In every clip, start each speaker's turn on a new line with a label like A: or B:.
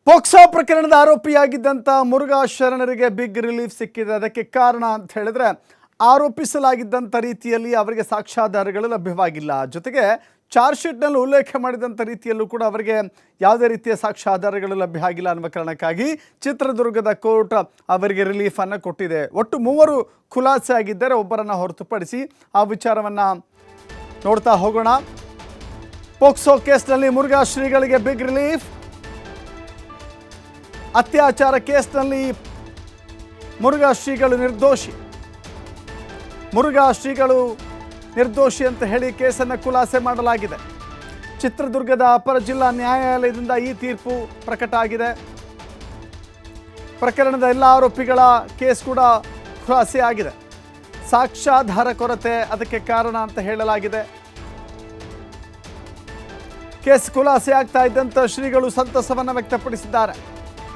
A: POCSO ಪ್ರಕರಣದ ಆರೋಪಿಯಾಗಿದ್ದಂಥ ಮುರುಘಾ ಶರಣರಿಗೆ big relief ಸಿಕ್ಕಿದೆ. ಅದಕ್ಕೆ ಕಾರಣ ಅಂತ ಹೇಳಿದ್ರೆ ಆರೋಪಿಸಲಾಗಿದ್ದಂಥ ರೀತಿಯಲ್ಲಿ ಅವರಿಗೆ ಸಾಕ್ಷ್ಯಾಧಾರಗಳು ಲಭ್ಯವಾಗಿಲ್ಲ. ಜೊತೆಗೆ ಚಾರ್ಜ್ ಶೀಟ್ನಲ್ಲಿ ಉಲ್ಲೇಖ ಮಾಡಿದಂಥ ರೀತಿಯಲ್ಲೂ ಕೂಡ ಅವರಿಗೆ ಯಾವುದೇ ರೀತಿಯ ಸಾಕ್ಷ್ಯಾಧಾರಗಳು ಲಭ್ಯ ಆಗಿಲ್ಲ ಅನ್ನುವ ಕಾರಣಕ್ಕಾಗಿ ಚಿತ್ರದುರ್ಗದ ಕೋರ್ಟ್ ಅವರಿಗೆ ರಿಲೀಫನ್ನು ಕೊಟ್ಟಿದೆ. ಒಟ್ಟು 3 ಖುಲಾಸೆ ಆಗಿದ್ದರೆ, ಒಬ್ಬರನ್ನು ಹೊರತುಪಡಿಸಿ. ಆ ವಿಚಾರವನ್ನು ನೋಡ್ತಾ ಹೋಗೋಣ. ಪೋಕ್ಸೋ ಕೇಸ್ನಲ್ಲಿ ಮುರುಘಾ ಶ್ರೀಗಳಿಗೆ ಬಿಗ್ ರಿಲೀಫ್. ಅತ್ಯಾಚಾರ ಕೇಸ್ನಲ್ಲಿ ಮುರುಘಾ ಶ್ರೀಗಳು ನಿರ್ದೋಷಿ. ಮುರುಘಾ ಶ್ರೀಗಳು ನಿರ್ದೋಷಿ ಅಂತ ಹೇಳಿ ಕೇಸನ್ನು ಖುಲಾಸೆ ಮಾಡಲಾಗಿದೆ. ಚಿತ್ರದುರ್ಗದ ಅಪರ ಜಿಲ್ಲಾ ನ್ಯಾಯಾಲಯದಿಂದ ಈ ತೀರ್ಪು ಪ್ರಕಟ ಆಗಿದೆ. ಪ್ರಕರಣದ ಎಲ್ಲ ಆರೋಪಿಗಳ ಕೇಸ್ ಕೂಡ ಖುಲಾಸೆ ಆಗಿದೆ. ಸಾಕ್ಷ್ಯಾಧಾರ ಕೊರತೆ ಅದಕ್ಕೆ ಕಾರಣ ಅಂತ ಹೇಳಲಾಗಿದೆ. ಕೇಸ್ ಖುಲಾಸೆ ಆಗ್ತಾ ಇದ್ದಂಥ ಶ್ರೀಗಳು ಸಂತಸವನ್ನು ವ್ಯಕ್ತಪಡಿಸಿದ್ದಾರೆ.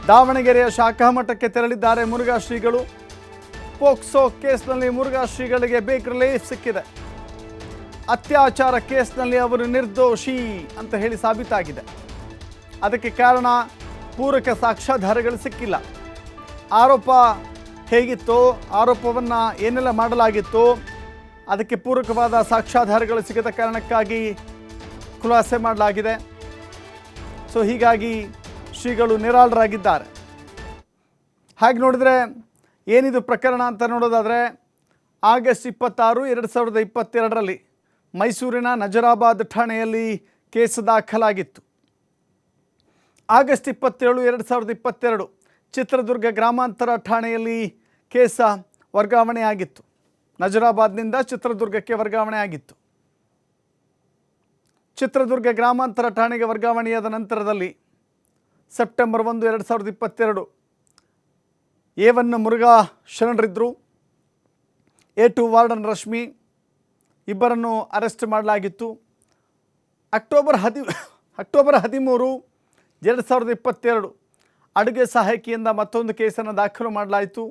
A: ದಾವಣಗೆರೆಯ ಶಾಖಾ ಮಠಕ್ಕೆ ತೆರಳಿದ್ದಾರೆ ಮುರುಘಾ ಶ್ರೀಗಳು. ಪೋಕ್ಸೋ ಕೇಸ್ನಲ್ಲಿ ಮುರುಘಾ ಶ್ರೀಗಳಿಗೆ ಬಿಗ್ ರಿಲೀಫ್ ಸಿಕ್ಕಿದೆ. ಅತ್ಯಾಚಾರ ಕೇಸ್ನಲ್ಲಿ ಅವರು ನಿರ್ದೋಷಿ ಅಂತ ಹೇಳಿ ಸಾಬೀತಾಗಿದೆ. ಅದಕ್ಕೆ ಕಾರಣ ಪೂರಕ ಸಾಕ್ಷ್ಯಾಧಾರಗಳು ಸಿಕ್ಕಿಲ್ಲ. ಆರೋಪ ಹೇಗಿತ್ತೋ, ಆರೋಪವನ್ನು ಏನೆಲ್ಲ ಮಾಡಲಾಗಿತ್ತೋ ಅದಕ್ಕೆ ಪೂರಕವಾದ ಸಾಕ್ಷ್ಯಾಧಾರಗಳು ಸಿಗದ ಕಾರಣಕ್ಕಾಗಿ ಖುಲಾಸೆ ಮಾಡಲಾಗಿದೆ. ಸೊ ಹೀಗಾಗಿ ಶ್ರೀಗಳು ನಿರಾಳರಾಗಿದ್ದಾರೆ. ಹಾಗೆ ನೋಡಿದರೆ ಏನಿದು ಪ್ರಕರಣ ಅಂತ ನೋಡೋದಾದರೆ, ಆಗಸ್ಟ್ 26, 2022ರಲ್ಲಿ ಮೈಸೂರಿನ ನಜರಾಬಾದ್ ಠಾಣೆಯಲ್ಲಿ ಕೇಸ್ ದಾಖಲಾಗಿತ್ತು. ಆಗಸ್ಟ್ 27, 2022 ಚಿತ್ರದುರ್ಗ ಗ್ರಾಮಾಂತರ ಠಾಣೆಯಲ್ಲಿ ಕೇಸ ವರ್ಗಾವಣೆಯಾಗಿತ್ತು. ನಜರಾಬಾದ್ನಿಂದ ಚಿತ್ರದುರ್ಗಕ್ಕೆ ವರ್ಗಾವಣೆ ಆಗಿತ್ತು. ಚಿತ್ರದುರ್ಗ ಗ್ರಾಮಾಂತರ ಠಾಣೆಗೆ ವರ್ಗಾವಣೆಯಾದ ನಂತರದಲ್ಲಿ ಸೆಪ್ಟೆಂಬರ್ 1, 2022 A1 ಮುರುಘಾ ಶರಣರಿದ್ದರು. A2 ವಾರ್ಡನ್ ರಶ್ಮಿ ಇಬ್ಬರನ್ನು ಅರೆಸ್ಟ್ ಮಾಡಲಾಗಿತ್ತು. ಅಕ್ಟೋಬರ್ 13, 2022 ಅಡುಗೆ ಸಹಾಯಕಿಯಿಂದ ಮತ್ತೊಂದು ಕೇಸನ್ನು ದಾಖಲು ಮಾಡಲಾಯಿತು.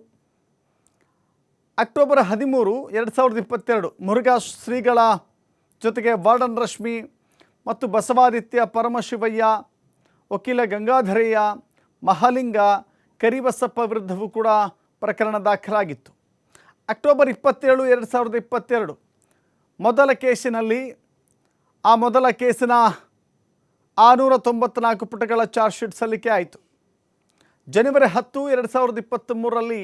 A: ಅಕ್ಟೋಬರ್ 13, 2022 ಮುರುಘಾ ಶ್ರೀಗಳ ಜೊತೆಗೆ ವಾರ್ಡನ್ ರಶ್ಮಿ ಮತ್ತು ಬಸವಾದಿತ್ಯ, ಪರಮಶಿವಯ್ಯ, ವಕೀಲ ಗಂಗಾಧರಯ್ಯ, ಮಹಾಲಿಂಗ, ಕರಿಬಸಪ್ಪ ವಿರುದ್ಧವೂ ಕೂಡ ಪ್ರಕರಣ ದಾಖಲಾಗಿತ್ತು. ಅಕ್ಟೋಬರ್ 27, 2022 ಮೊದಲ ಕೇಸಿನಲ್ಲಿ ಮೊದಲ ಕೇಸಿನ 694 ಪುಟಗಳ ಚಾರ್ಜ್ ಶೀಟ್ ಸಲ್ಲಿಕೆ ಆಯಿತು. ಜನವರಿ 10, 2023ರಲ್ಲಿ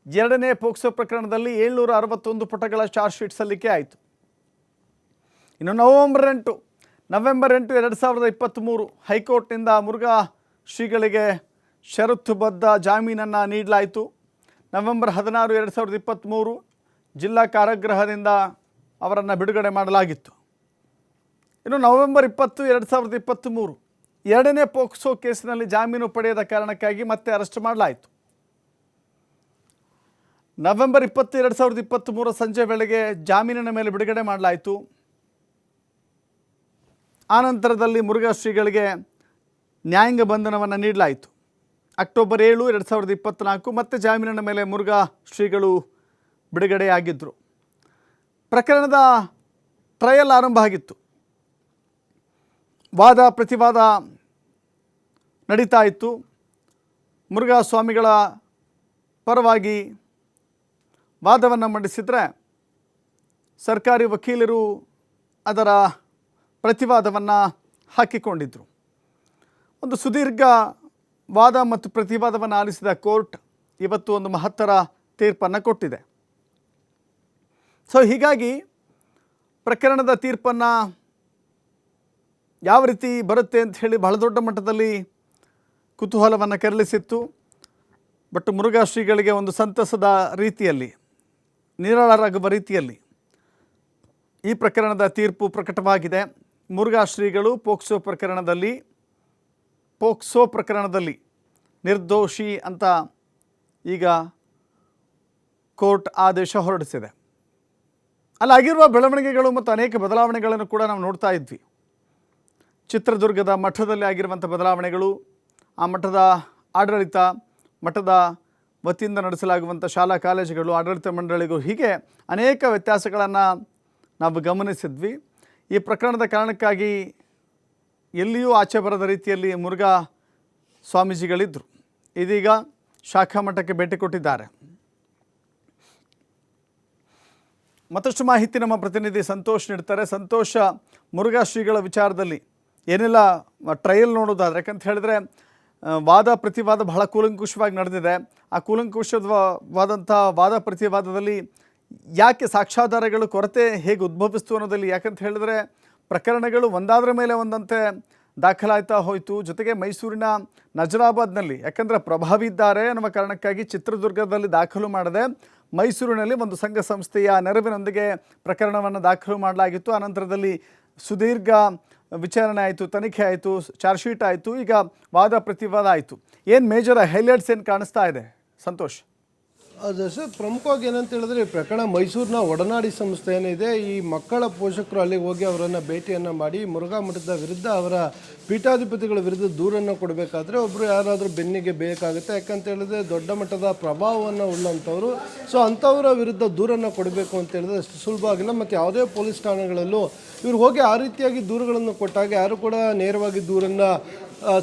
A: ಎರಡನೇ ಪೋಕ್ಸೋ ಪ್ರಕರಣದಲ್ಲಿ 761 ಪುಟಗಳ ಚಾರ್ಜ್ ಶೀಟ್ ಸಲ್ಲಿಕೆ ಆಯಿತು. ಇನ್ನು ನವೆಂಬರ್ 8, 2023 ಹೈಕೋರ್ಟ್ನಿಂದ ಮುರುಘಾ ಶ್ರೀಗಳಿಗೆ ಷರತ್ತುಬದ್ಧ ಜಾಮೀನನ್ನು ನೀಡಲಾಯಿತು. ನವೆಂಬರ್ 16, 2023 ಜಿಲ್ಲಾ ಕಾರಾಗೃಹದಿಂದ ಅವರನ್ನು ಬಿಡುಗಡೆ ಮಾಡಲಾಗಿತ್ತು. ಇನ್ನು ನವೆಂಬರ್ 20, 2023 ಎರಡನೇ ಪೋಕ್ಸೋ ಕೇಸಿನಲ್ಲಿ ಜಾಮೀನು ಪಡೆಯದ ಕಾರಣಕ್ಕಾಗಿ ಮತ್ತೆ ಅರೆಸ್ಟ್ ಮಾಡಲಾಯಿತು. ನವೆಂಬರ್ 20, 2023 ಸಂಜೆ ವೇಳೆಗೆ ಜಾಮೀನಿನ ಮೇಲೆ ಬಿಡುಗಡೆ ಮಾಡಲಾಯಿತು. ಆನಂತರದಲ್ಲಿ ಮುರುಘಾ ಶ್ರೀಗಳಿಗೆ ನ್ಯಾಯಾಂಗ ಬಂಧನವನ್ನು ನೀಡಲಾಯಿತು. ಅಕ್ಟೋಬರ್ 7, 2024 ಮತ್ತೆ ಜಾಮೀನಿನ ಮೇಲೆ ಮುರುಘಾ ಶ್ರೀಗಳು ಬಿಡುಗಡೆಯಾಗಿದ್ದರು. ಪ್ರಕರಣದ ಟ್ರಯಲ್ ಆರಂಭ ಆಗಿತ್ತು. ವಾದ ಪ್ರತಿವಾದ ನಡೀತಾ ಇತ್ತು. ಮುರುಘಾ ಸ್ವಾಮಿಗಳ ಪರವಾಗಿ ವಾದವನ್ನು ಮಂಡಿಸಿದರೆ ಸರ್ಕಾರಿ ವಕೀಲರು ಅದರ ಪ್ರತಿವಾದವನ್ನು ಹಾಕಿಕೊಂಡಿದ್ದರು. ಒಂದು ಸುದೀರ್ಘ ವಾದ ಮತ್ತು ಪ್ರತಿವಾದವನ್ನು ಆಲಿಸಿದ ಕೋರ್ಟ್ ಇವತ್ತು ಒಂದು ಮಹತ್ತರ ತೀರ್ಪನ್ನು ಕೊಟ್ಟಿದೆ. ಸೊ ಹೀಗಾಗಿ ಪ್ರಕರಣದ ತೀರ್ಪನ್ನು ಯಾವ ರೀತಿ ಬರುತ್ತೆ ಅಂತ ಹೇಳಿ ಬಹಳ ದೊಡ್ಡ ಮಟ್ಟದಲ್ಲಿ ಕುತೂಹಲವನ್ನು ಕೆರಳಿಸಿತ್ತು. ಬಟ್ ಮುರುಘಾ ಶ್ರೀಗಳಿಗೆ ಒಂದು ಸಂತಸದ ರೀತಿಯಲ್ಲಿ, ನಿರಾಳರಾಗುವ ರೀತಿಯಲ್ಲಿ ಈ ಪ್ರಕರಣದ ತೀರ್ಪು ಪ್ರಕಟವಾಗಿದೆ. ಮುರುಘಾ ಶ್ರೀಗಳು ಪೋಕ್ಸೋ ಪ್ರಕರಣದಲ್ಲಿ ನಿರ್ದೋಷಿ ಅಂತ ಈಗ ಕೋರ್ಟ್ ಆದೇಶ ಹೊರಡಿಸಿದೆ. ಅಲ್ಲಾಗಿರುವ ಬೆಳವಣಿಗೆಗಳು ಮತ್ತು ಅನೇಕ ಬದಲಾವಣೆಗಳನ್ನು ಕೂಡ ನಾವು ನೋಡ್ತಾ ಇದ್ವಿ. ಚಿತ್ರದುರ್ಗದ ಮಠದಲ್ಲಿ ಆಗಿರುವಂಥ ಬದಲಾವಣೆಗಳು, ಆ ಮಠದ ಆಡಳಿತ, ಮಠದ ವತಿಯಿಂದ ನಡೆಸಲಾಗುವಂಥ ಶಾಲಾ ಕಾಲೇಜುಗಳು, ಆಡಳಿತ ಮಂಡಳಿಗಳು, ಹೀಗೆ ಅನೇಕ ವ್ಯತ್ಯಾಸಗಳನ್ನು ನಾವು ಗಮನಿಸಿದ್ವಿ. ಈ ಪ್ರಕರಣದ ಕಾರಣಕ್ಕಾಗಿ ಎಲ್ಲಿಯೂ ಆಚೆ ಬರದ ರೀತಿಯಲ್ಲಿ ಮುರುಘಾ ಸ್ವಾಮೀಜಿಗಳಿದ್ದರು. ಇದೀಗ ಶಾಖಾ ಮಠಕ್ಕೆ ಭೇಟಿ ಕೊಟ್ಟಿದ್ದಾರೆ. ಮತ್ತಷ್ಟು ಮಾಹಿತಿ ನಮ್ಮ ಪ್ರತಿನಿಧಿ ಸಂತೋಷ್ ನೀಡ್ತಾರೆ. ಸಂತೋಷ, ಮುರುಘಾ ಶ್ರೀಗಳ ವಿಚಾರದಲ್ಲಿ ಏನೆಲ್ಲ ಟ್ರಯಲ್ ನೋಡೋದಾದ್ರೆ, ಯಾಕಂತ ಹೇಳಿದ್ರೆ ವಾದ ಪ್ರತಿವಾದ ಬಹಳ ಕೂಲಂಕುಷವಾಗಿ ನಡೆದಿದೆ. ಆ ಕೂಲಂಕುಷವಾದಂಥ ವಾದ ಪ್ರತಿವಾದದಲ್ಲಿ ಯಾಕೆ ಸಾಕ್ಷ್ಯಾಧಾರಗಳು ಕೊರತೆ ಹೇಗೆ ಉದ್ಭವಿಸ್ತು ಅನ್ನೋದಲ್ಲಿ, ಯಾಕಂತ ಹೇಳಿದ್ರೆ ಪ್ರಕರಣಗಳು ಒಂದಾದ್ರ ಮೇಲೆ ಒಂದಂತೆ ದಾಖಲಾಯ್ತಾ ಹೋಯಿತು. ಜೊತೆಗೆ ಮೈಸೂರಿನ ನಜರಾಬಾದ್ನಲ್ಲಿ ಯಾಕಂದರೆ ಪ್ರಭಾವಿ ಇದ್ದಾರೆ ಅನ್ನುವ ಕಾರಣಕ್ಕಾಗಿ ಚಿತ್ರದುರ್ಗದಲ್ಲಿ ದಾಖಲು ಮಾಡದೆ ಮೈಸೂರಿನಲ್ಲಿ ಒಂದು ಸಂಘ ಸಂಸ್ಥೆಯ ನೆರವಿನೊಂದಿಗೆ ಪ್ರಕರಣವನ್ನು ದಾಖಲು ಮಾಡಲಾಗಿತ್ತು. ಅನಂತರದಲ್ಲಿ ಸುದೀರ್ಘ ವಿಚಾರಣೆ ಆಯಿತು, ತನಿಖೆ ಆಯಿತು, ಚಾರ್ಜ್ ಶೀಟ್ ಆಯಿತು, ಈಗ ವಾದ ಪ್ರತಿವಾದ ಆಯಿತು. ಏನು ಮೇಜರ್ ಹೈಲೈಟ್ಸ್ ಏನು ಕಾಣಿಸ್ತಾ ಇದೆ ಸಂತೋಷ್?
B: ಅದು ಸರ್, ಪ್ರಮುಖವಾಗಿ ಏನಂತ ಹೇಳಿದ್ರೆ ಈ ಪ್ರಕರಣ ಮೈಸೂರಿನ ಒಡನಾಡಿ ಸಂಸ್ಥೆ ಏನಿದೆ, ಈ ಮಕ್ಕಳ ಪೋಷಕರು ಅಲ್ಲಿಗೆ ಹೋಗಿ ಅವರನ್ನು ಭೇಟಿಯನ್ನು ಮಾಡಿ ಮುರುಘಾ ಮಠದ ವಿರುದ್ಧ ಅವರ ಪೀಠಾಧಿಪತಿಗಳ ವಿರುದ್ಧ ದೂರನ್ನು ಕೊಡಬೇಕಾದ್ರೆ ಒಬ್ಬರು ಯಾರಾದರೂ ಬೆನ್ನಿಗೆ ಬೇಕಾಗುತ್ತೆ. ಯಾಕಂತ ಹೇಳಿದ್ರೆ ದೊಡ್ಡ ಮಟ್ಟದ ಪ್ರಭಾವವನ್ನು ಉಳ್ಳಂಥವ್ರು. ಸೊ ಅಂಥವರ ವಿರುದ್ಧ ದೂರನ್ನು ಕೊಡಬೇಕು ಅಂತ ಹೇಳಿದ್ರೆ ಅಷ್ಟು ಸುಲಭ ಆಗಿಲ್ಲ. ಮತ್ತು ಯಾವುದೇ ಪೊಲೀಸ್ ಠಾಣೆಗಳಲ್ಲೂ ಇವ್ರು ಹೋಗಿ ಆ ರೀತಿಯಾಗಿ ದೂರುಗಳನ್ನು ಕೊಟ್ಟಾಗ ಯಾರು ಕೂಡ ನೇರವಾಗಿ ದೂರನ್ನು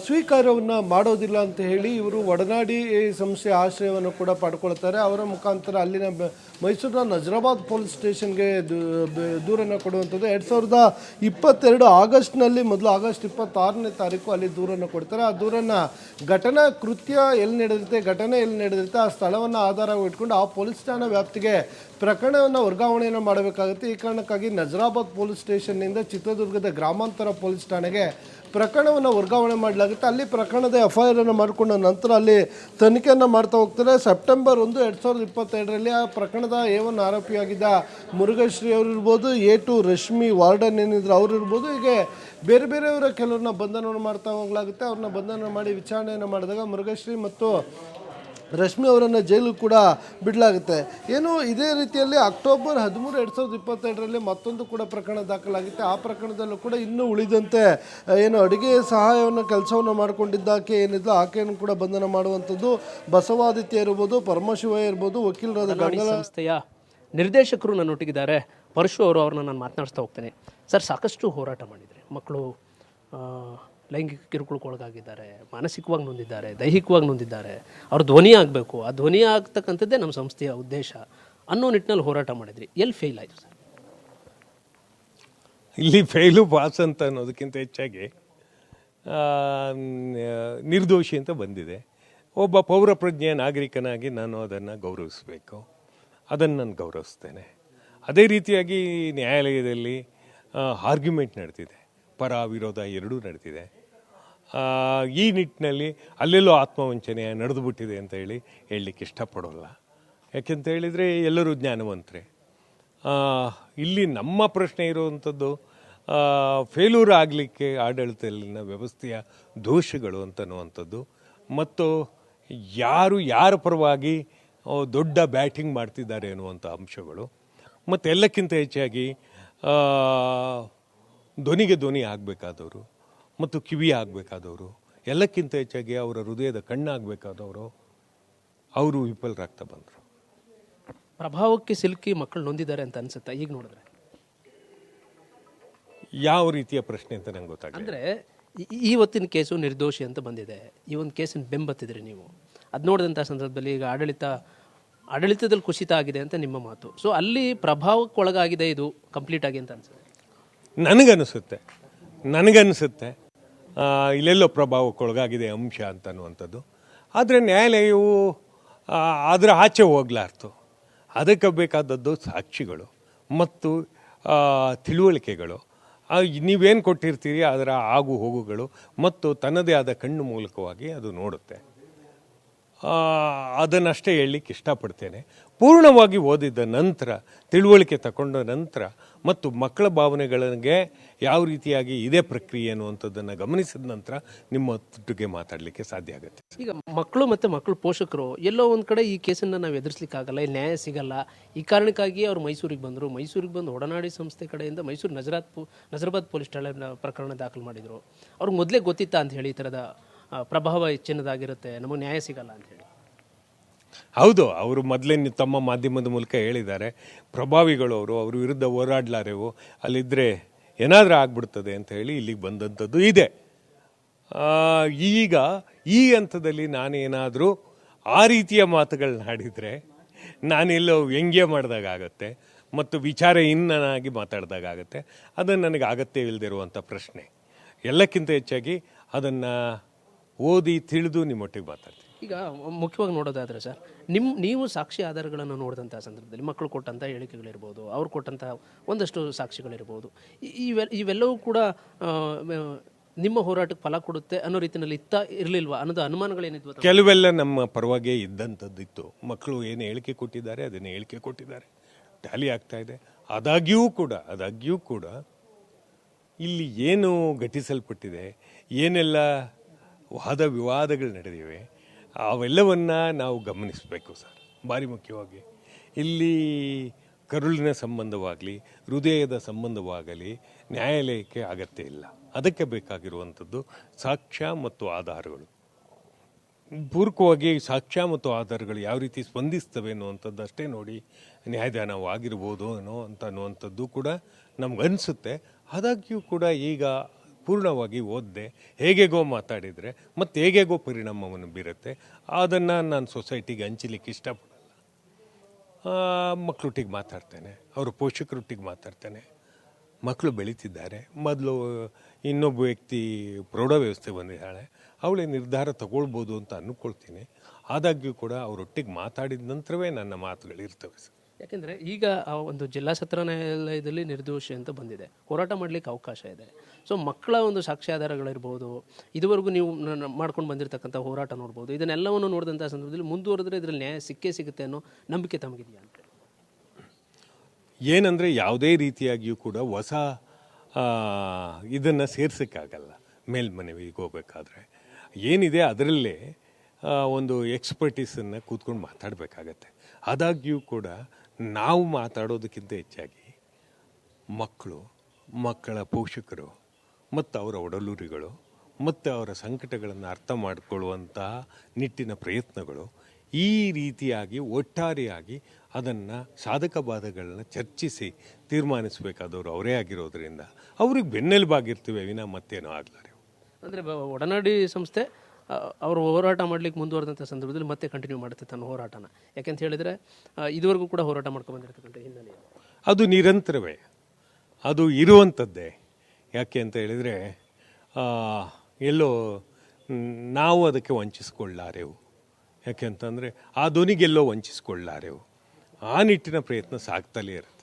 B: ಸ್ವೀಕಾರವನ್ನು ಮಾಡೋದಿಲ್ಲ ಅಂತ ಹೇಳಿ ಇವರು ಒಡನಾಡಿ ಸಂಸ್ಥೆಯ ಆಶ್ರಯವನ್ನು ಕೂಡ ಪಡ್ಕೊಳ್ತಾರೆ. ಅವರ ಮುಖಾಂತರ ಅಲ್ಲಿನ ಮೈಸೂರಿನ ನಜರಾಬಾದ್ ಪೊಲೀಸ್ ಸ್ಟೇಷನ್ಗೆ ದೂರನ್ನು ಕೊಡುವಂಥದ್ದು. 2022 ಆಗಸ್ಟ್ನಲ್ಲಿ, ಮೊದಲು ಆಗಸ್ಟ್ 26ನೇ ತಾರೀಕು ಅಲ್ಲಿ ದೂರನ್ನು ಕೊಡ್ತಾರೆ. ಆ ದೂರನ್ನು ಘಟನಾ ಕೃತ್ಯ ಎಲ್ಲಿ ನಡೆದಿರುತ್ತೆ ಆ ಸ್ಥಳವನ್ನು ಆಧಾರವಾಗಿ ಇಟ್ಕೊಂಡು ಆ ಪೊಲೀಸ್ ಠಾಣಾ ವ್ಯಾಪ್ತಿಗೆ ಪ್ರಕರಣವನ್ನು ವರ್ಗಾವಣೆಯನ್ನು ಮಾಡಬೇಕಾಗುತ್ತೆ. ಈ ಕಾರಣಕ್ಕಾಗಿ ನಜರಾಬಾದ್ ಪೊಲೀಸ್ ಸ್ಟೇಷನ್ನಿಂದ ಚಿತ್ರದುರ್ಗದ ಗ್ರಾಮಾಂತರ ಪೊಲೀಸ್ ಠಾಣೆಗೆ ಪ್ರಕರಣವನ್ನು ವರ್ಗಾವಣೆ ಮಾಡಲಾಗುತ್ತೆ. ಅಲ್ಲಿ ಪ್ರಕರಣದ FIR ಅನ್ನು ಮಾಡಿಕೊಂಡ ನಂತರ ಅಲ್ಲಿ ತನಿಖೆಯನ್ನು ಮಾಡ್ತಾ ಹೋಗ್ತಾರೆ. ಸೆಪ್ಟೆಂಬರ್ 1, 2022ರಲ್ಲಿ ಆ ಪ್ರಕರಣದ A1 ಆರೋಪಿಯಾಗಿದ್ದ ಮುರುಘಾಶ್ರೀ ಅವರಿರ್ಬೋದು, A2 ರಶ್ಮಿ ವಾರ್ಡನ್ ಏನಿದ್ರು ಅವರಿರ್ಬೋದು, ಹೀಗೆ ಬೇರೆ ಬೇರೆಯವರ ಕೆಲವ್ರನ್ನ ಬಂಧನವನ್ನು ಮಾಡ್ತಾ ಹೋಗಲಾಗುತ್ತೆ. ಅವ್ರನ್ನ ಬಂಧನ ಮಾಡಿ ವಿಚಾರಣೆಯನ್ನು ಮಾಡಿದಾಗ ಮುರುಘಾಶ್ರೀ ಮತ್ತು ರಶ್ಮಿ ಅವರನ್ನು ಜೈಲು ಕೂಡ ಬಿಡಲಾಗುತ್ತೆ. ಏನು ಇದೇ ರೀತಿಯಲ್ಲಿ ಅಕ್ಟೋಬರ್ 13, 2022ರಲ್ಲಿ ಮತ್ತೊಂದು ಕೂಡ ಪ್ರಕರಣ ದಾಖಲಾಗುತ್ತೆ. ಆ ಪ್ರಕರಣದಲ್ಲೂ ಕೂಡ ಇನ್ನೂ ಉಳಿದಂತೆ ಏನು ಅಡುಗೆ ಸಹಾಯವನ್ನು ಕೆಲಸವನ್ನು ಮಾಡಿಕೊಂಡಿದ್ದಾಕೆ ಏನಿದ್ದು ಆಕೆಯನ್ನು ಕೂಡ ಬಂಧನ ಮಾಡುವಂಥದ್ದು. ಬಸವಾದಿತ್ಯ ಇರ್ಬೋದು, ಪರಮಶಿವ ಇರ್ಬೋದು, ವಕೀಲರಾದ ಗಂಗಲ
C: ಸಂಸ್ಥೆಯ ನಿರ್ದೇಶಕರು ನನ್ನೊಟ್ಟಿಗಿದ್ದಾರೆ. ಪರಶು ಅವ್ರನ್ನ ನಾನು ಮಾತನಾಡಿಸ್ತಾ ಹೋಗ್ತೇನೆ. ಸರ್, ಸಾಕಷ್ಟು ಹೋರಾಟ ಮಾಡಿದರೆ ಮಕ್ಕಳು ಲೈಂಗಿಕ ಕಿರುಕುಳಕ್ಕೆ ಒಳಗಾಗಿದ್ದಾರೆ, ಮಾನಸಿಕವಾಗಿ ನೊಂದಿದ್ದಾರೆ, ದೈಹಿಕವಾಗಿ ನೊಂದಿದ್ದಾರೆ, ಅವ್ರು ಧ್ವನಿ ಆಗಬೇಕು. ಆ ಧ್ವನಿ ಆಗ್ತಕ್ಕಂಥದ್ದೇ ನಮ್ಮ ಸಂಸ್ಥೆಯ ಉದ್ದೇಶ ಅನ್ನೋ ನಿಟ್ಟಿನಲ್ಲಿ ಹೋರಾಟ ಮಾಡಿದ್ರಿ. ಎಲ್ಲಿ ಫೇಲ್ ಆಯಿತು ಸರ್?
D: ಇಲ್ಲಿ ಫೇಲು ಪಾಸ್ ಅಂತ ಅನ್ನೋದಕ್ಕಿಂತ ಹೆಚ್ಚಾಗಿ ನಿರ್ದೋಷಿ ಅಂತ ಬಂದಿದೆ. ಒಬ್ಬ ಪೌರಪ್ರಜ್ಞೆಯ ನಾಗರಿಕನಾಗಿ ನಾನು ಅದನ್ನು ಗೌರವಿಸಬೇಕು. ಅದನ್ನು ನಾನು ಗೌರವಿಸ್ತೇನೆ. ಅದೇ ರೀತಿಯಾಗಿ ನ್ಯಾಯಾಲಯದಲ್ಲಿ ಆರ್ಗ್ಯುಮೆಂಟ್ ನಡೆದಿದೆ, ಪರ ವಿರೋಧ ಎರಡೂ ನಡೆದಿದೆ. ಈ ನಿಟ್ಟಿನಲ್ಲಿ ಅಲ್ಲೆಲ್ಲೋ ಆತ್ಮವಂಚನೆ ನಡೆದುಬಿಟ್ಟಿದೆ ಅಂತ ಹೇಳಲಿಕ್ಕೆ ಇಷ್ಟಪಡೋಲ್ಲ. ಯಾಕೆಂತ ಹೇಳಿದರೆ ಎಲ್ಲರೂ ಜ್ಞಾನವಂತರೇ. ಇಲ್ಲಿ ನಮ್ಮ ಪ್ರಶ್ನೆ ಇರುವಂಥದ್ದು ಫೇಲ್ಯೂರ್ ಆಗಲಿಕ್ಕೆ ಆಡಳಿತದಲ್ಲಿನ ವ್ಯವಸ್ಥೆಯ ದೋಷಗಳು ಅಂತನ್ನುವಂಥದ್ದು, ಮತ್ತು ಯಾರ ಪರವಾಗಿ ದೊಡ್ಡ ಬ್ಯಾಟಿಂಗ್ ಮಾಡ್ತಿದ್ದಾರೆ ಅನ್ನುವಂಥ ಅಂಶಗಳು, ಮತ್ತು ಎಲ್ಲಕ್ಕಿಂತ ಹೆಚ್ಚಾಗಿ ಧ್ವನಿಗೆ ಧ್ವನಿ ಆಗಬೇಕಾದವರು ಮತ್ತು ಕಿವಿ ಆಗಬೇಕಾದವರು, ಎಲ್ಲಕ್ಕಿಂತ ಹೆಚ್ಚಾಗಿ ಅವರ ಹೃದಯದ ಕಣ್ಣಾಗಬೇಕಾದವರು, ಅವರು ವಿಫಲರಾಗ್ತಾ ಬಂದರು.
C: ಪ್ರಭಾವಕ್ಕೆ ಸಿಲುಕಿ ಮಕ್ಕಳು ನೊಂದಿದ್ದಾರೆ ಅಂತ ಅನ್ಸುತ್ತಾ ಈಗ ನೋಡಿದ್ರೆ?
D: ಯಾವ ರೀತಿಯ ಪ್ರಶ್ನೆ ಅಂತ ನಂಗೆ ಗೊತ್ತಾಗ
C: ಅಂದರೆ ಇವತ್ತಿನ ಕೇಸು ನಿರ್ದೋಷಿ ಅಂತ ಬಂದಿದೆ. ಈ ಒಂದು ಕೇಸನ್ನು ಬೆಂಬತ್ತಿದ್ರಿ ನೀವು. ಅದು ನೋಡಿದಂಥ ಸಂದರ್ಭದಲ್ಲಿ ಈಗ ಆಡಳಿತದಲ್ಲಿ ಕುಸಿತ ಆಗಿದೆ ಅಂತ ನಿಮ್ಮ ಮಾತು. ಸೊ ಅಲ್ಲಿ ಪ್ರಭಾವಕ್ಕೊಳಗಾಗಿದೆ ಇದು ಕಂಪ್ಲೀಟ್ ಆಗಿ ಅಂತ ಅನ್ಸುತ್ತೆ.
D: ನನಗನ್ನಿಸುತ್ತೆ ಇಲ್ಲೆಲ್ಲೋ ಪ್ರಭಾವಕ್ಕೊಳಗಾಗಿದೆ ಅಂಶ ಅಂತ ಅನ್ನುವಂಥದ್ದು. ಆದರೆ ನ್ಯಾಯಾಲಯವು ಅದರ ಆಚೆ ಹೋಗ್ಲಾರ್ತು. ಅದಕ್ಕೆ ಬೇಕಾದದ್ದು ಸಾಕ್ಷಿಗಳು ಮತ್ತು ತಿಳುವಳಿಕೆಗಳು. ನೀವೇನು ಕೊಟ್ಟಿರ್ತೀರಿ ಅದರ ಆಗು ಹೋಗುಗಳು ಮತ್ತು ತನ್ನದೇ ಆದ ಕಣ್ಣು ಮೂಲಕವಾಗಿ ಅದು ನೋಡುತ್ತೆ. ಅದನ್ನಷ್ಟೇ ಹೇಳಲಿಕ್ಕೆ ಇಷ್ಟಪಡ್ತೇನೆ. ಪೂರ್ಣವಾಗಿ ಓದಿದ ನಂತರ, ತಿಳುವಳಿಕೆ ತಗೊಂಡ ನಂತರ ಮತ್ತು ಮಕ್ಕಳ ಭಾವನೆಗಳಿಗೆ ಯಾವ ರೀತಿಯಾಗಿ ಇದೇ ಪ್ರಕ್ರಿಯೆ ಅನ್ನುವಂಥದ್ದನ್ನು ಗಮನಿಸಿದ ನಂತರ ನಿಮ್ಮೊಟ್ಟಿಗೆ ಮಾತಾಡಲಿಕ್ಕೆ ಸಾಧ್ಯ ಆಗುತ್ತೆ.
C: ಈಗ ಮಕ್ಕಳು ಮತ್ತು ಮಕ್ಕಳು ಪೋಷಕರು ಎಲ್ಲೋ ಒಂದು ಕಡೆ ಈ ಕೇಸನ್ನು ನಾವು ಎದುರಿಸ್ಲಿಕ್ಕಾಗಲ್ಲ, ಇಲ್ಲಿ ನ್ಯಾಯ ಸಿಗಲ್ಲ. ಈ ಕಾರಣಕ್ಕಾಗಿ ಅವರು ಮೈಸೂರಿಗೆ ಬಂದರು. ಮೈಸೂರಿಗೆ ಬಂದು ಒಡನಾಡಿ ಸಂಸ್ಥೆ ಕಡೆಯಿಂದ ಮೈಸೂರು ನಜರಾಬಾದ್ ಪೊಲೀಸ್ ಠಾಣೆ ಪ್ರಕರಣ ದಾಖಲು ಮಾಡಿದರು. ಅವ್ರಿಗೆ ಮೊದಲೇ ಗೊತ್ತಿತ್ತಾ ಅಂತ ಹೇಳಿ ಈ ಥರದ ಪ್ರಭಾವ ಹೆಚ್ಚಿನದಾಗಿರುತ್ತೆ, ನಮಗೆ ನ್ಯಾಯ ಸಿಗಲ್ಲ ಅಂತ ಹೇಳಿ?
D: ಹೌದು, ಅವರು ಮೊದಲೇ ತಮ್ಮ ಮಾಧ್ಯಮದ ಮೂಲಕ ಹೇಳಿದ್ದಾರೆ. ಪ್ರಭಾವಿಗಳು ಅವ್ರ ವಿರುದ್ಧ ಹೋರಾಡಲಾರೆವು, ಅಲ್ಲಿದ್ದರೆ ಏನಾದರೂ ಆಗ್ಬಿಡ್ತದೆ ಅಂತ ಹೇಳಿ ಇಲ್ಲಿಗೆ ಬಂದಂಥದ್ದು ಇದೆ. ಈಗ ಈ ಹಂತದಲ್ಲಿ ನಾನೇನಾದರೂ ಆ ರೀತಿಯ ಮಾತುಗಳನ್ನ ಆಡಿದರೆ ನಾನೆಲ್ಲೋ ವ್ಯಂಗ್ಯ ಮಾಡಿದಾಗತ್ತೆ ಮತ್ತು ವಿಚಾರಹೀನನಾಗಿ ಮಾತಾಡಿದಾಗತ್ತೆ. ಅದು ನನಗೆ ಅಗತ್ಯವಿಲ್ಲದಿರುವಂಥ ಪ್ರಶ್ನೆ. ಎಲ್ಲಕ್ಕಿಂತ ಹೆಚ್ಚಾಗಿ ಅದನ್ನು ಓದಿ ತಿಳಿದು ನಿಮ್ಮೊಟ್ಟಿಗೆ ಮಾತಾಡ್ತೀನಿ.
C: ಈಗ ಮುಖ್ಯವಾಗಿ ನೋಡೋದಾದರೆ ಸರ್, ನೀವು ಸಾಕ್ಷಿ ಆಧಾರಗಳನ್ನು ನೋಡಿದಂಥ ಸಂದರ್ಭದಲ್ಲಿ ಮಕ್ಕಳು ಕೊಟ್ಟಂಥ ಹೇಳಿಕೆಗಳಿರ್ಬೋದು, ಅವ್ರು ಕೊಟ್ಟಂಥ ಒಂದಷ್ಟು ಸಾಕ್ಷಿಗಳಿರ್ಬೋದು, ಇವೆಲ್ಲವೂ ಕೂಡ ನಿಮ್ಮ ಹೋರಾಟಕ್ಕೆ ಫಲ ಕೊಡುತ್ತೆ ಅನ್ನೋ ರೀತಿಯಲ್ಲಿ ಇರಲಿಲ್ವಾ ಅನ್ನೋದು ಅನುಮಾನಗಳೇನಿದ್ವು?
D: ಕೆಲವೆಲ್ಲ ನಮ್ಮ ಪರವಾಗಿ ಇದ್ದಂಥದ್ದಿತ್ತು. ಮಕ್ಕಳು ಏನು ಹೇಳಿಕೆ ಕೊಟ್ಟಿದ್ದಾರೆ ಅದನ್ನು ಹೇಳಿಕೆ ಕೊಟ್ಟಿದ್ದಾರೆ, ಟ್ಯಾಲಿ ಆಗ್ತಾ ಇದೆ. ಆದಾಗ್ಯೂ ಕೂಡ ಇಲ್ಲಿ ಏನು ಘಟಿಸಲ್ಪಟ್ಟಿದೆ, ಏನೆಲ್ಲ ವಾದ ವಿವಾದಗಳು ನಡೆದಿವೆ, ಅವೆಲ್ಲವನ್ನು ನಾವು ಗಮನಿಸಬೇಕು ಸರ್. ಭಾರಿ ಮುಖ್ಯವಾಗಿ ಇಲ್ಲಿ ಕರುಳಿನ ಸಂಬಂಧವಾಗಲಿ ಹೃದಯದ ಸಂಬಂಧವಾಗಲಿ ನ್ಯಾಯಾಲಯಕ್ಕೆ ಅಗತ್ಯ ಇಲ್ಲ. ಅದಕ್ಕೆ ಬೇಕಾಗಿರುವಂಥದ್ದು ಸಾಕ್ಷ್ಯ ಮತ್ತು ಆಧಾರಗಳು. ಪೂರಕವಾಗಿ ಸಾಕ್ಷ್ಯ ಮತ್ತು ಆಧಾರಗಳು ಯಾವ ರೀತಿ ಸ್ಪಂದಿಸ್ತವೆ ಅನ್ನುವಂಥದ್ದು ಅಷ್ಟೇ ನೋಡಿ ನ್ಯಾಯದಾನವಾಗಿರ್ಬೋದು ಅನ್ನುವಂಥದ್ದು ಕೂಡ ನಮಗನ್ನಿಸುತ್ತೆ. ಆದಾಗ್ಯೂ ಕೂಡ ಈಗ ಪೂರ್ಣವಾಗಿ ಓದದೆ ಹೇಗೆಗೋ ಮಾತಾಡಿದರೆ ಮತ್ತು ಹೇಗೆಗೋ ಪರಿಣಾಮವನ್ನು ಬೀರುತ್ತೆ. ಅದನ್ನು ನಾನು ಸೊಸೈಟಿಗೆ ಹಂಚಲಿಕ್ಕೆ ಇಷ್ಟಪಡಲ್ಲ. ಮಕ್ಕಳೊಟ್ಟಿಗೆ ಮಾತಾಡ್ತೇನೆ, ಅವರ ಪೋಷಕರೊಟ್ಟಿಗೆ ಮಾತಾಡ್ತೇನೆ. ಮಕ್ಕಳು ಬೆಳೀತಿದ್ದಾರೆ. ಮೊದಲು ಇನ್ನೊಬ್ಬ ವ್ಯಕ್ತಿ ಪ್ರೌಢ ವ್ಯವಸ್ಥೆ ಬಂದಿದ್ದಾಳೆ, ಅವಳೇ ನಿರ್ಧಾರ ತಗೊಳ್ಬೋದು ಅಂತ ಅಂದ್ಕೊಳ್ತೀನಿ. ಆದಾಗ್ಯೂ ಕೂಡ ಅವರೊಟ್ಟಿಗೆ ಮಾತಾಡಿದ ನಂತರವೇ ನನ್ನ ಮಾತುಗಳಿರ್ತವೆ ಸರ್.
C: ಯಾಕೆಂದರೆ ಈಗ ಆ ಒಂದು ಜಿಲ್ಲಾ ಸತ್ರ ನ್ಯಾಯಾಲಯದಲ್ಲಿ ನಿರ್ದೋಷಿ ಅಂತ ಬಂದಿದೆ, ಹೋರಾಟ ಮಾಡಲಿಕ್ಕೆ ಅವಕಾಶ ಇದೆ. ಸೊ ಮಕ್ಕಳ ಒಂದು ಸಾಕ್ಷ್ಯಾಧಾರಗಳಿರ್ಬೋದು, ಇದುವರೆಗೂ ನೀವು ಮಾಡ್ಕೊಂಡು ಬಂದಿರತಕ್ಕಂಥ ಹೋರಾಟ ನೋಡ್ಬೋದು, ಇದನ್ನೆಲ್ಲವನ್ನು ನೋಡಿದಂಥ ಸಂದರ್ಭದಲ್ಲಿ ಮುಂದುವರೆದ್ರೆ ಇದರಲ್ಲಿ ನ್ಯಾಯ ಸಿಕ್ಕೇ ಸಿಗುತ್ತೆ ಅನ್ನೋ ನಂಬಿಕೆ ತಮಗಿದೆಯಾ ಅಂತ?
D: ಏನಂದರೆ ಯಾವುದೇ ರೀತಿಯಾಗಿಯೂ ಕೂಡ ಹೊಸ ಇದನ್ನು ಸೇರ್ಸೋಕ್ಕಾಗಲ್ಲ. ಮೇಲ್ಮನವಿಗೆ ಹೋಗಬೇಕಾದ್ರೆ ಏನಿದೆ ಅದರಲ್ಲೇ ಒಂದು ಎಕ್ಸ್ಪರ್ಟೀಸನ್ನು ಕೂತ್ಕೊಂಡು ಮಾತಾಡಬೇಕಾಗತ್ತೆ. ಆದಾಗ್ಯೂ ಕೂಡ ನಾವು ಮಾತಾಡೋದಕ್ಕಿಂತ ಹೆಚ್ಚಾಗಿ ಮಕ್ಕಳ ಪೋಷಕರು ಮತ್ತು ಅವರ ಒಡಲೂರಿಗಳು ಮತ್ತು ಅವರ ಸಂಕಟಗಳನ್ನು ಅರ್ಥ ಮಾಡಿಕೊಳ್ಳುವಂತಹ ನಿಟ್ಟಿನ ಪ್ರಯತ್ನಗಳು, ಈ ರೀತಿಯಾಗಿ ಒಟ್ಟಾರೆಯಾಗಿ ಅದನ್ನು ಸಾಧಕ ಬಾಧಗಳನ್ನ ಚರ್ಚಿಸಿ ತೀರ್ಮಾನಿಸಬೇಕಾದವರು ಅವರೇ ಆಗಿರೋದ್ರಿಂದ ಅವ್ರಿಗೆ ಬೆನ್ನೆಲುಬಾಗಿರ್ತೀವಿ ವಿನ ಮತ್ತೇನೋ ಆಗಲಾರೆ.
C: ಅಂದರೆ ಒಡನಾಡಿ ಸಂಸ್ಥೆ ಅವರು ಹೋರಾಟ ಮಾಡಲಿಕ್ಕೆ ಮುಂದುವರೆದಂಥ ಸಂದರ್ಭದಲ್ಲಿ ಮತ್ತೆ ಕಂಟಿನ್ಯೂ ಮಾಡುತ್ತೆ ತನ್ನ ಹೋರಾಟನ. ಯಾಕೆಂತ ಹೇಳಿದರೆ ಇದುವರೆಗೂ ಕೂಡ ಹೋರಾಟ ಮಾಡ್ಕೊಂಡು ಬಂದಿರತಕ್ಕಂಥ ಹಿನ್ನೆಲೆ
D: ಅದು ನಿರಂತರವೇ, ಅದು ಇರುವಂಥದ್ದೇ. ಯಾಕೆ ಅಂತ ಹೇಳಿದರೆ ಎಲ್ಲೋ ನಾವು ಅದಕ್ಕೆ ವಂಚಿಸ್ಕೊಳ್ಳಾರೆವು. ಯಾಕೆ ಅಂತಂದರೆ ಆ ಧ್ವನಿಗೆಲ್ಲೋ ವಂಚಿಸ್ಕೊಳ್ಳಾರೆವು. ಆ ನಿಟ್ಟಿನ ಪ್ರಯತ್ನ ಸಾಗ್ತಲೇ ಇರುತ್ತೆ.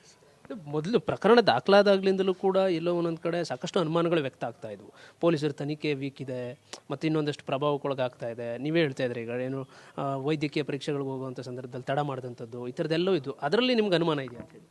C: ಮೊದಲು ಪ್ರಕರಣ ದಾಖಲಾದಾಗ್ಲಿಂದಲೂ ಕೂಡ ಎಲ್ಲೋ ಒಂದೊಂದು ಕಡೆ ಸಾಕಷ್ಟು ಅನುಮಾನಗಳು ವ್ಯಕ್ತ ಆಗ್ತಾ ಇದ್ವು. ಪೊಲೀಸರ ತನಿಖೆ ವೀಕ್ ಇದೆ ಮತ್ತು ಇನ್ನೊಂದಷ್ಟು ಪ್ರಭಾವಕ್ಕೊಳಗಾಗ್ತಾ ಇದೆ. ನೀವೇ ಹೇಳ್ತಾ ಇದ್ರಿ ಈಗ ಏನು ವೈದ್ಯಕೀಯ ಪರೀಕ್ಷೆಗಳಿಗೆ ಹೋಗುವಂಥ ಸಂದರ್ಭದಲ್ಲಿ ತಡ ಮಾಡಿದಂಥದ್ದು ಈ ಥರದ್ದೆಲ್ಲವೂ ಇದ್ದು. ಅದರಲ್ಲಿ ನಿಮ್ಗೆ ಅನುಮಾನ ಇದೆಯಾ ಅಂತ ಹೇಳಿ?